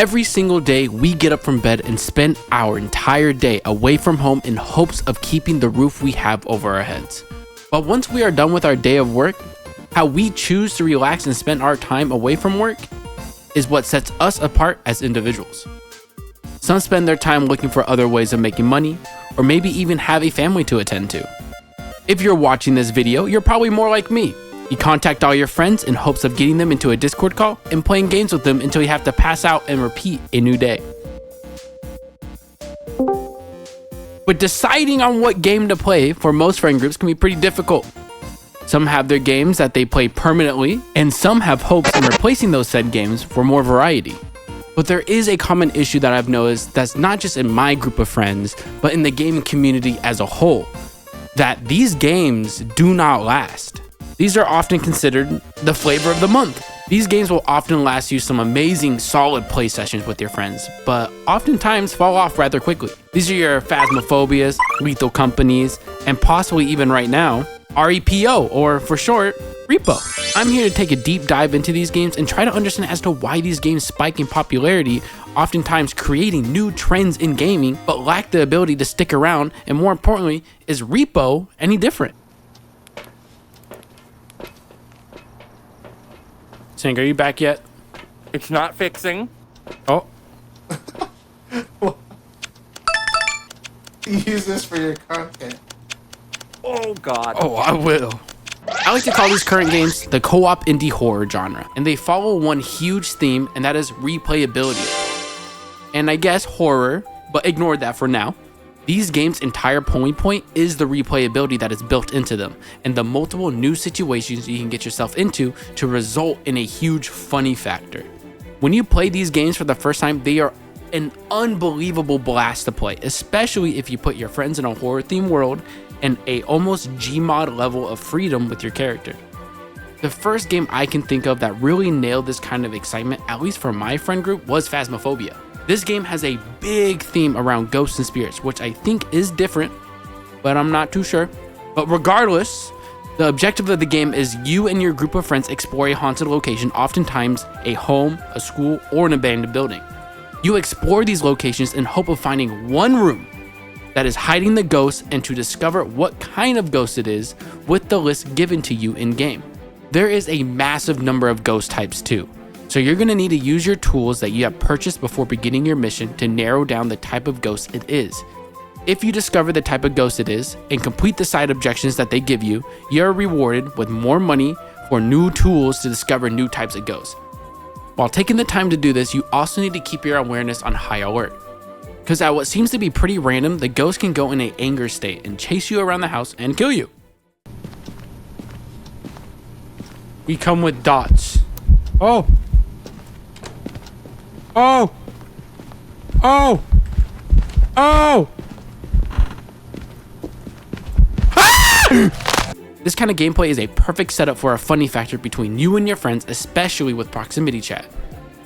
Every single day, we get up from bed and spend our entire day away from home in hopes of keeping the roof we have over our heads. But once we are done with our day of work, how we choose to relax and spend our time away from work is what sets us apart as individuals. Some spend their time looking for other ways of making money, or maybe even have a family to attend to. If you're watching this video, you're probably more like me. You contact all your friends in hopes of getting them into a Discord call and playing games with them until you have to pass out and repeat a new day. But deciding on what game to play for most friend groups can be pretty difficult. Some have their games that they play permanently, and some have hopes in replacing those said games for more variety. But there is a common issue that I've noticed that's not just in my group of friends, but in the gaming community as a whole, that these games do not last. These are often considered the flavor of the month. These games will often last you some amazing, solid play sessions with your friends, but oftentimes fall off rather quickly. These are your Phasmophobias, Lethal Companies, and possibly even right now, R.E.P.O, or for short, R.E.P.O. I'm here to take a deep dive into these games and try to understand as to why these games spike in popularity, oftentimes creating new trends in gaming, but lack the ability to stick around, and more importantly, is R.E.P.O any different? Sink, are you back yet? It's not fixing. Oh. Use this for your content. Oh God. Oh, I will. I like to call these current games the co-op indie horror genre, and they follow one huge theme, and that is replayability. And I guess horror, but ignore that for now. These games' entire pulling point is the replayability that is built into them, and the multiple new situations you can get yourself into to result in a huge funny factor. When you play these games for the first time, they are an unbelievable blast to play, especially if you put your friends in a horror themed world and a almost Gmod level of freedom with your character. The first game I can think of that really nailed this kind of excitement, at least for my friend group, was Phasmophobia. This game has a big theme around ghosts and spirits, which I think is different, but I'm not too sure. But regardless, the objective of the game is you and your group of friends explore a haunted location, oftentimes a home, a school, or an abandoned building. You explore these locations in hope of finding one room that is hiding the ghost and to discover what kind of ghost it is with the list given to you in game. There is a massive number of ghost types too. So you're going to need to use your tools that you have purchased before beginning your mission to narrow down the type of ghost it is. If you discover the type of ghost it is and complete the side objections that they give you, you're rewarded with more money for new tools to discover new types of ghosts. While taking the time to do this, you also need to keep your awareness on high alert. Because at what seems to be pretty random, the ghost can go in an anger state and chase you around the house and kill you. We come with dots. Oh! Oh! Oh! Oh! Ah! This kind of gameplay is a perfect setup for a funny factor between you and your friends, especially with proximity chat.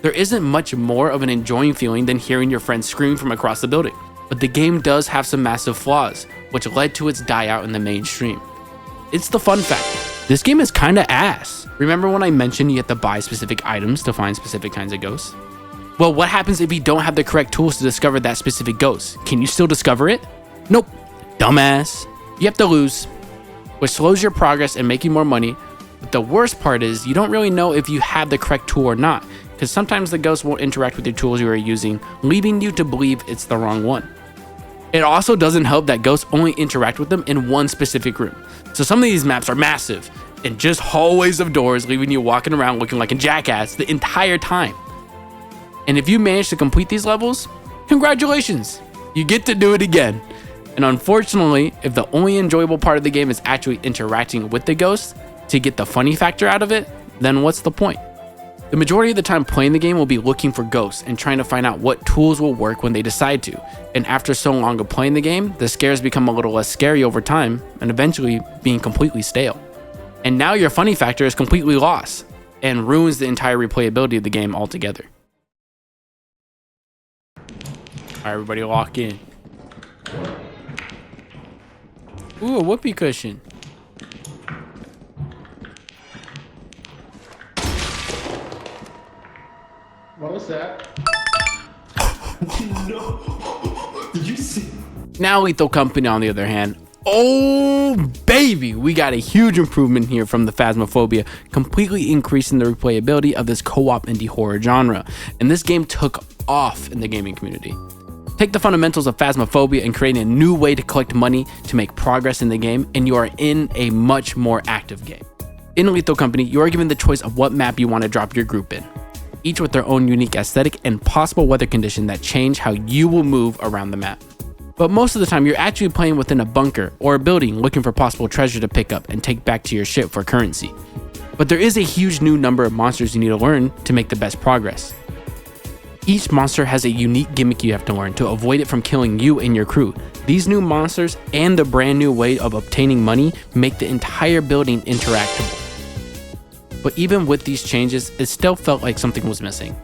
There isn't much more of an enjoying feeling than hearing your friends scream from across the building, but the game does have some massive flaws, which led to its die out in the mainstream. It's the fun factor. This game is kinda ass. Remember when I mentioned you have to buy specific items to find specific kinds of ghosts? Well, what happens if you don't have the correct tools to discover that specific ghost? Can you still discover it? Nope. Dumbass. You have to lose, which slows your progress and make you more money. But the worst part is you don't really know if you have the correct tool or not, because sometimes the ghost won't interact with your tools you are using, leaving you to believe it's the wrong one. It also doesn't help that ghosts only interact with them in one specific room. So some of these maps are massive and just hallways of doors, leaving you walking around looking like a jackass the entire time. And if you manage to complete these levels, congratulations, you get to do it again. And unfortunately, if the only enjoyable part of the game is actually interacting with the ghost to get the funny factor out of it, then what's the point? The majority of the time playing the game will be looking for ghosts and trying to find out what tools will work when they decide to. And after so long of playing the game, the scares become a little less scary over time and eventually being completely stale. And now your funny factor is completely lost and ruins the entire replayability of the game altogether. Alright, everybody lock in. Ooh, a whoopee cushion. What was that? No. Did you see? Now Lethal Company, on the other hand, oh baby, we got a huge improvement here from the Phasmophobia, completely increasing the replayability of this co-op indie horror genre. And this game took off in the gaming community. Take the fundamentals of Phasmophobia and create a new way to collect money to make progress in the game, and you are in a much more active game. In Lethal Company, you are given the choice of what map you want to drop your group in, each with their own unique aesthetic and possible weather condition that change how you will move around the map. But most of the time, you're actually playing within a bunker or a building looking for possible treasure to pick up and take back to your ship for currency. But there is a huge new number of monsters you need to learn to make the best progress. Each monster has a unique gimmick you have to learn to avoid it from killing you and your crew. These new monsters and the brand new way of obtaining money make the entire building interactable. But even with these changes, it still felt like something was missing.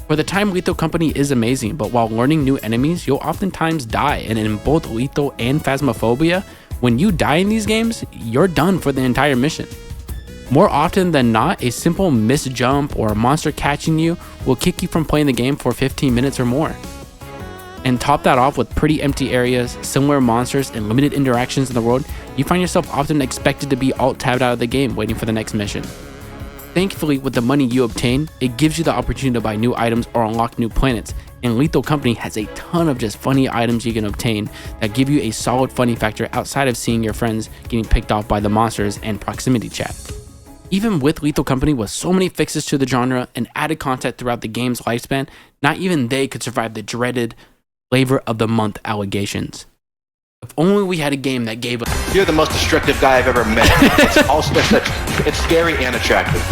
For the time, Lethal Company is amazing, but while learning new enemies, you'll oftentimes die, and in both Lethal and Phasmophobia, when you die in these games, you're done for the entire mission. More often than not, a simple missed jump or a monster catching you will kick you from playing the game for 15 minutes or more. And top that off with pretty empty areas, similar monsters, and limited interactions in the world, you find yourself often expected to be alt-tabbed out of the game waiting for the next mission. Thankfully, with the money you obtain, it gives you the opportunity to buy new items or unlock new planets, and Lethal Company has a ton of just funny items you can obtain that give you a solid funny factor outside of seeing your friends getting picked off by the monsters and proximity chat. Even with Lethal Company with so many fixes to the genre and added content throughout the game's lifespan, not even they could survive the dreaded Flavor of the Month allegations. If only we had a game that gave us... You're the most destructive guy I've ever met. It's scary and attractive.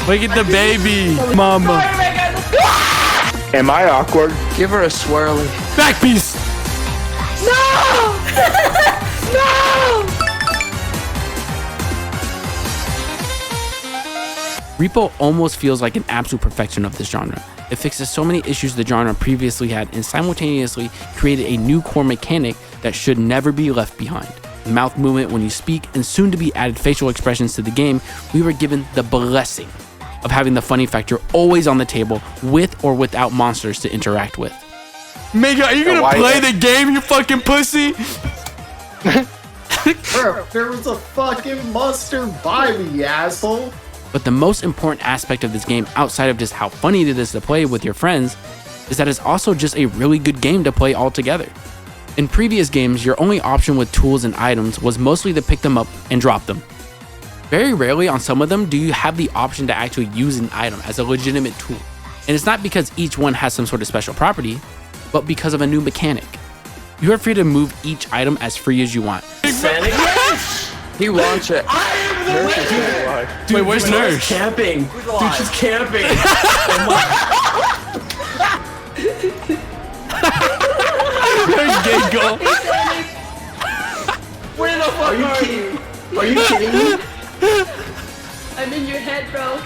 Look at the baby, mama. Am I awkward? Give her a swirly. Back piece. R.E.P.O almost feels like an absolute perfection of this genre. It fixes so many issues the genre previously had and simultaneously created a new core mechanic that should never be left behind. Mouth movement when you speak and soon to be added facial expressions to the game, we were given the blessing of having the funny factor always on the table with or without monsters to interact with. Mega, are you gonna play the game, you fucking pussy? Bro, there was a fucking monster by me, you asshole. But the most important aspect of this game, outside of just how funny it is to play with your friends, is that it's also just a really good game to play all together. In previous games, your only option with tools and items was mostly to pick them up and drop them. Very rarely on some of them do you have the option to actually use an item as a legitimate tool. And it's not because each one has some sort of special property, but because of a new mechanic. You are free to move each item as free as you want. He wants it. Dude, wait, where's Nurse? Camping. Dude, she's camping. Giggle. Where the fuck are you? Are you kidding me? I'm in your head, bro.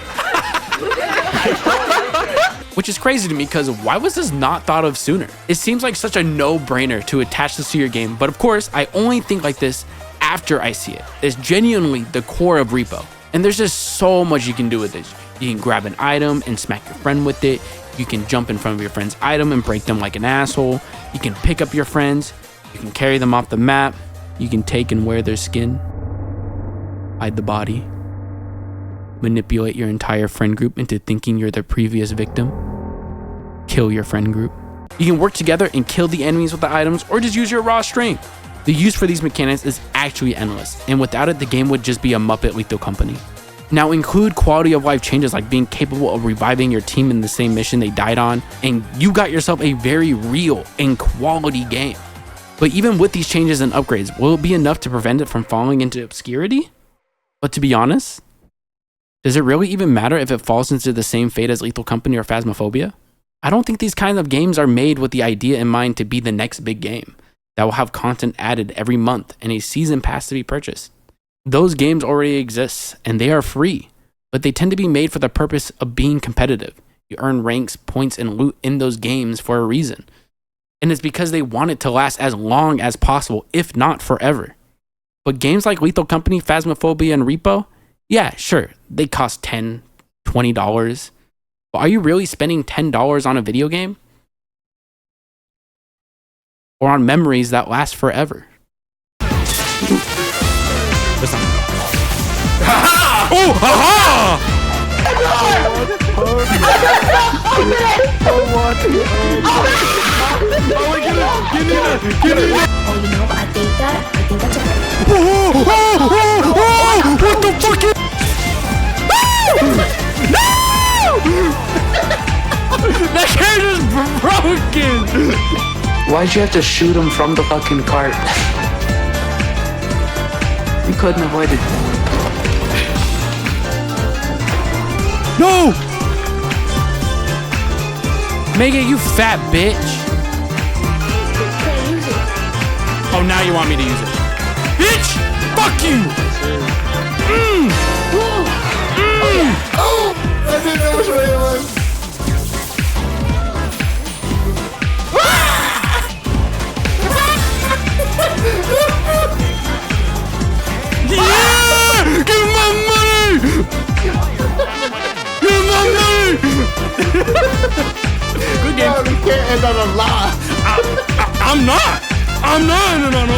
Which is crazy to me because why was this not thought of sooner? It seems like such a no-brainer to attach this to your game, but of course, I only think like this after I see it. It's genuinely the core of R.E.P.O. And there's just so much you can do with this. You can grab an item and smack your friend with it. You can jump in front of your friend's item and break them like an asshole. You can pick up your friends. You can carry them off the map. You can take and wear their skin. Hide the body. Manipulate your entire friend group into thinking you're their previous victim. Kill your friend group. You can work together and kill the enemies with the items or just use your raw strength. The use for these mechanics is actually endless, and without it, the game would just be a Muppet Lethal Company. Now include quality of life changes like being capable of reviving your team in the same mission they died on, and you got yourself a very real and quality game. But even with these changes and upgrades, will it be enough to prevent it from falling into obscurity? But to be honest, does it really even matter if it falls into the same fate as Lethal Company or Phasmophobia? I don't think these kinds of games are made with the idea in mind to be the next big game that will have content added every month and a season pass to be purchased. Those games already exist and they are free, but they tend to be made for the purpose of being competitive. You earn ranks, points, and loot in those games for a reason. And it's because they want it to last as long as possible, if not forever. But games like Lethal Company, Phasmophobia, and R.E.P.O, yeah, sure, they cost $10, $20. But are you really spending $10 on a video game? or on memories that last forever? Listen. Oh, haha! Oh, you know, I think that's a What the fuck is... No! That character's broken! Why'd you have to shoot him from the fucking cart? You couldn't avoid it. No! Megan, you fat bitch. Oh, now you want me to use it. Bitch! Fuck you! I didn't know which way it was. Yeah! Give me my money! Give me my money! Good game. No, we can't end on a lie. I'm not ending on a